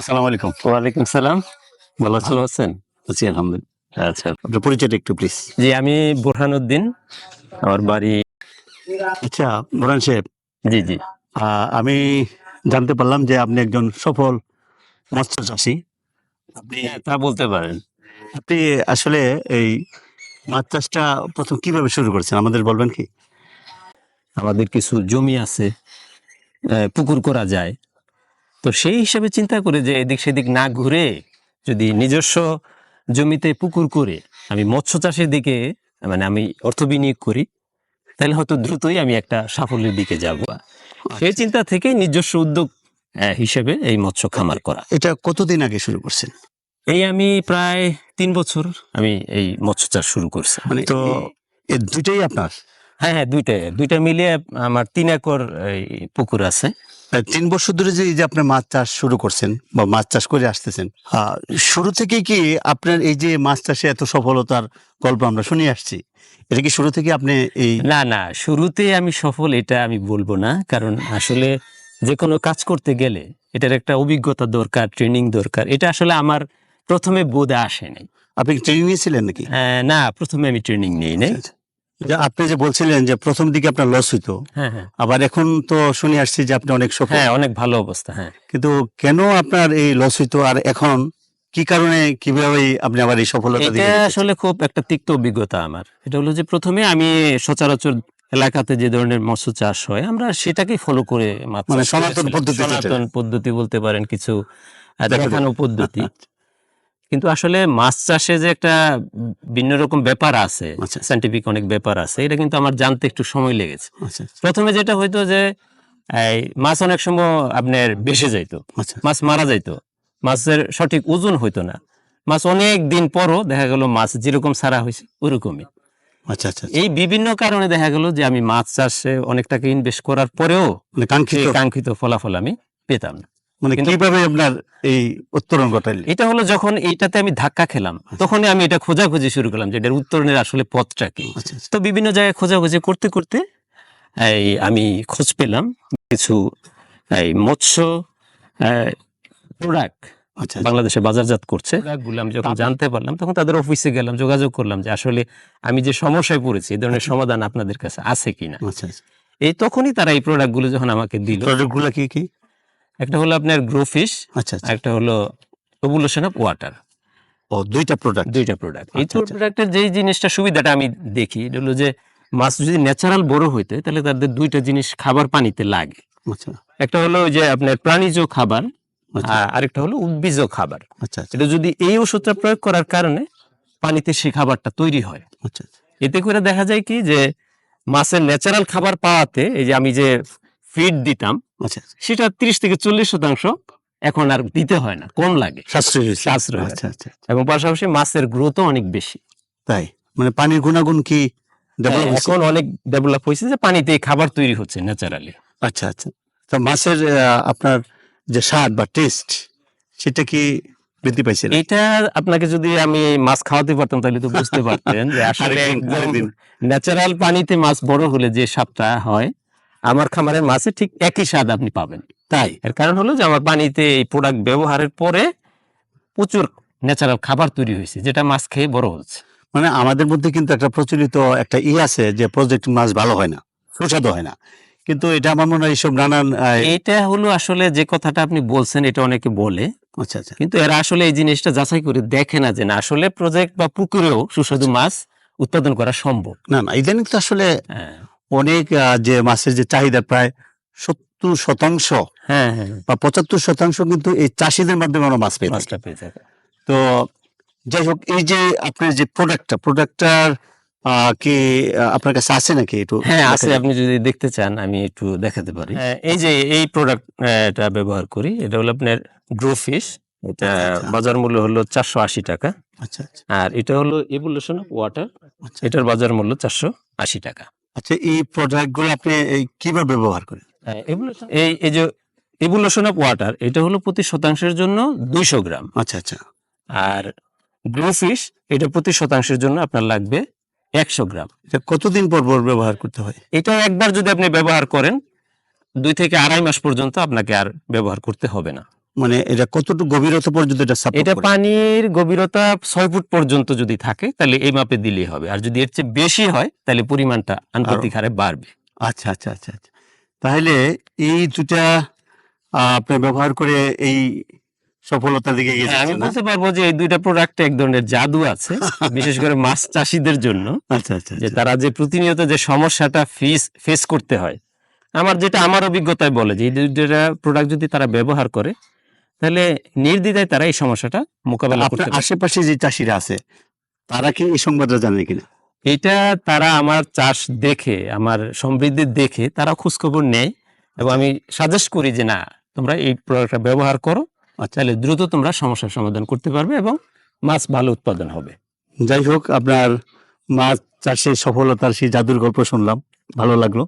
আসসালামু আলাইকুম। ওয়ালাইকুম সালাম। ভালো আছেন? আছি আলহামদুলিল্লাহ। আচ্ছা। আপনার পরিচয়টা একটু প্লিজ। জি, আমি বোরহানউদ্দিন। আমার বাড়ি। আচ্ছা, বোরহান সাহেব, জি। আমি জানতে পারলাম যে আপনি একজন সফল মৎস্য চাষী। আপনি হ্যাঁ, তা বলতে পারেন। আপনি আসলে এই মাছ চাষটা ১ম কিভাবে শুরু করেছেন আমাদের বলবেন কি? আমাদের কিছু জমি আছে, পুকুর করা যায়। তো সেই হিসাবে চিন্তা করে যে এদিক সেদিক না ঘুরে যদি নিজস্ব জমিতে পুকুর করে আমি মৎস্য চাষের দিকে মানে আমি অর্থ বিনিয়োগ করি, তাহলে হয়তো দ্রুতই আমি একটা সাফল্যের দিকে যাব। সেই চিন্তা থেকে নিজস্ব উদ্যোগ হিসেবে এই মৎস্য খামার করা। এটা কতদিন আগে শুরু করছেন? এই আমি প্রায় ৩ বছর আমি এই মৎস্য চাষ শুরু করছি। মানে তো এই দুইটাই আপনার? হ্যাঁ, দুইটা মিলিয়ে আমার ৩ একর এই পুকুর আছে। ৩ বছর ধরে যে এই যে আপনি মাছ চাষ শুরু করছেন বা মাছ চাষ করে আসতেছেন, শুরু থেকে কি আপনার এই যে মাছ চাষে এত সফলতার গল্প আমরা শুনে আসছি, এটা কি শুরু থেকে আপনি এই না, শুরুতে আমি সফল এটা আমি বলবো না। কারণ আসলে যেকোনো কাজ করতে গেলে এটার একটা অভিজ্ঞতা দরকার, ট্রেনিং দরকার। এটা আসলে আমার প্রথমে বোধে আসে নাই। আপনি ট্রেনিং নিয়েছিলেন নাকি? না, প্রথমে আমি ট্রেনিং নেই নাই। আচ্ছা। যে আপনি যে বলছিলেন যে প্রথম দিকে আপনার লস হইতো, হ্যাঁ। আবার এখন তো শুনে আসছি যে আপনি অনেক সফল। হ্যাঁ, অনেক ভালো অবস্থা। হ্যাঁ, কিন্তু কেন আপনার এই লস হইতো আর এখন কি কারণে কিভাবে আপনি আবার এই সফলতা এটা দিকে আসলে খুব একটা তিক্ত অভিজ্ঞতা আমার। এটা হলো যে প্রথমে আমি সচরাচর এলাকাতে যে ধরনের মৎস্য চাষ হয় আমরা সেটাকেই ফলো করে মাছ মানে চাষ সনাতন করেছিলাম। পদ্ধতি যেটা। সনাতন পদ্ধতি বলতে পারেন, কিছু দেখানো। দেখানো পদ্ধতি। কিন্তু আসলে মাছ চাষে যে একটা ভিন্ন রকম ব্যাপার আছে, আচ্ছা। সায়েন্টিফিক অনেক ব্যাপার আছে, এটা কিন্তু আমার জানতে একটু সময় লেগেছে। আচ্ছা। প্রথমে যেটা হইতো যে এই মাছ অনেক সময় আপনার ভেসে যাইতো, আচ্ছা। মাছ মারা যাইতো, মাছের সঠিক ওজন হইতো না। মাছ অনেক দিন পরও দেখা গেল মাছ যেরকম ছাড়া হয়েছে ওরকমই। আচ্ছা। এই বিভিন্ন কারণে দেখা গেল যে আমি মাছ চাষে অনেক টাকা ইনভেস্ট করার পরেও মানে সেই কাঙ্ক্ষিত ফলাফল আমি পেতাম না। মানে কিভাবে আপনার এই উত্তরণ ঘটাইলেন? এটা হলো যখন এইটাতে আমি ধাক্কা খেলাম, তখনই আমি এটা খোঁজাখুঁজি শুরু করলাম যে এটার উত্তরণের আসলে পথটা কি। আচ্ছা। তো বিভিন্ন জায়গায় খোঁজাখুঁজি করতে করতে এই আমি খোঁজ পেলাম কিছু এই মৎস্য প্রোডাক্ট আচ্ছা। বাংলাদেশে বাজারজাত করছে। প্রোডাক্টগুলো আমি যখন জানতে পারলাম তখন তাদের অফিসে গেলাম, যোগাযোগ করলাম যে আসলে আমি যে সমস্যায় পড়েছি এই ধরনের সমাধান আপনাদের কাছে আছে কিনা। আচ্ছা। এই তখনই তারা এই প্রোডাক্টগুলো যখন আমাকে দিল, প্রোডাক্টগুলো কি কি? একটা হলো আপনার গ্রোফিশ, আচ্ছা। একটা হলো এভোলিউশন অফ ওয়াটার। ও, দুইটা প্রোডাক্ট। দুইটা প্রোডাক্ট। এই আচ্ছা। প্রোডাক্টের যেই জিনিসটা সুবিধাটা আমি দেখি এটা হলো যে মাছ যদি ন্যাচারাল বড় হইতে তাহলে তাদের দুইটা জিনিস খাবার পানিতে লাগে। আচ্ছা। একটা হলো ওই যে আপনার প্রাণীজ খাবার, আচ্ছা। আরেকটা হলো উদ্ভিজ খাবার। আচ্ছা। এটা যদি এই ওষুধটা প্রয়োগ করার কারণে পানিতে সেই খাবারটা তৈরি হয়। আচ্ছা। এতে করে দেখা যায় কি যে মাছের ন্যাচারাল খাবার পাওয়াতে এই যে আমি যে ফিড দিতাম আচ্ছা। সেটা 30 থেকে 40% এখন আর দিতে হয় না, কম লাগে, সাশ্রয় হয়েছে। সাশ্রয় হয়। আচ্ছা। এবং পাশাপাশি মাছের গ্রোথও অনেক বেশি। তাই মানে পানির গুণাগুণ কি ডেভেলপ হয়েছে? এখন অনেক ডেভেলপ হয়েছে যে পানিতে খাবার তৈরি হচ্ছে ন্যাচারালি। আচ্ছা। তো মাছের আপনার যে স্বাদ বা টেস্ট সেটা কি বৃদ্ধি পাইছে? এটা আপনাকে যদি আমি মাছ খাওয়াতে পারতাম তাহলে তো বুঝতে পারতেন যে আসলে ন্যাচারাল পানিতে মাছ বড় হলে যে স্বাদটা হয় আমার খামারের মাছে ঠিক একই স্বাদ আপনি পাবেন। তাই? এর কারণ হলো যে আমার পানিতে এই প্রোডাক্ট ব্যবহারের পরে প্রচুর ন্যাচারাল খাবার তৈরি হয়েছে যেটা মাছ খেয়ে বড় হচ্ছে। মানে আমাদের মধ্যে কিন্তু একটা প্রচলিত একটা আছে যে প্রজেক্ট মাছ ভালো হয় না, সুস্বাদু হয় না, কিন্তু এটা আমার মনে হয় এইসব নানান এটা হলো আসলে যে কথাটা আপনি বলছেন এটা অনেকে বলে, আচ্ছা। কিন্তু এরা আসলে এই জিনিসটা যাচাই করে দেখে না যে না আসলে প্রজেক্ট বা পুকুরেও সুস্বাদু মাছ উৎপাদন করা সম্ভব। না ইদানিং তো আসলে অনেক যে মাছের যে চাহিদা প্রায় 70% বা 75% কিন্তু এই চাষিদের মাধ্যমে আমরা মাছ পেয়ে থাকি। তো যাই হোক, এই যে আপনার যে প্রোডাক্টটার কি আপনার কাছে আছে নাকি? একটু হ্যাঁ আছে, আপনি যদি দেখতে চান আমি একটু দেখাতে পারি। এই যে এই প্রোডাক্ট এটা ব্যবহার করি, এটা হলো আপনার গ্রোফিশ। এটা বাজার মূল্য হলো 480 টাকা। আচ্ছা। আর এটা হলো এভোলিউশন অফ ওয়াটার, এটার বাজার মূল্য 480 টাকা। আচ্ছা, এই প্রোডাক্টগুলো আপনি কিভাবে ব্যবহার করেন? এই যে এভোলিউশন অফ ওয়াটার এটা হলো প্রতি শতাংশের জন্য 200 গ্রাম। আচ্ছা। আর গ্রোফিশ এটা প্রতি শতাংশের জন্য আপনার লাগবে 100 গ্রাম। এটা কতদিন পর ব্যবহার করতে হয়? এটা একবার যদি আপনি ব্যবহার করেন 2 থেকে 2.5 মাস পর্যন্ত আপনাকে আর ব্যবহার করতে হবে না। মানে এটা কতটুকু গভীরতা পর্যন্ত এটা সাপোর্ট এটা করে? পানির গভীরতা 6 ফুট পর্যন্ত যদি থাকে তাহলে এই মাপে দিলেই হবে, আর যদি এর চেয়ে বেশি হয় তাহলে পরিমাণটা আনুপাতিক হারে বাড়বে। আচ্ছা আচ্ছা আচ্ছা আচ্ছা। তাহলে এই দুটা আপনি ব্যবহার করে এই সফলতার দিকে হ্যাঁ, আমি গেছেন না? বলতে পারবো যে এই দুইটা প্রোডাক্টে এক ধরনের জাদু আছে, বিশেষ করে মাছ চাষীদের জন্য, আচ্ছা আচ্ছা যে আচ্ছা। তারা যে প্রতিনিয়ত যে সমস্যাটা ফেস করতে হয়। আমার অভিজ্ঞতায় বলে যে এই দুইটা প্রোডাক্ট যদি তারা ব্যবহার করে তাহলে নির্দ্বিধায় তারা এই সমস্যাটা মোকাবেলা করতে আপনার পারে। আশেপাশে যে চাষিরা আছে তারা কি এই সংবাদটা জানে কিনা? এটা তারা আমার চাষ দেখে, আমার সমৃদ্ধি দেখে তারা খোঁজখবর নেয়, এবং আমি সাজেস্ট করি যে না, তোমরা এই প্রোডাক্টটা ব্যবহার করো, তাহলে দ্রুত তোমরা সমস্যার সমাধান করতে পারবে এবং মাছ ভালো উৎপাদন হবে। যাই হোক, আপনার মাছ চাষের সফলতার সেই জাদুর গল্প শুনলাম, ভালো লাগলো।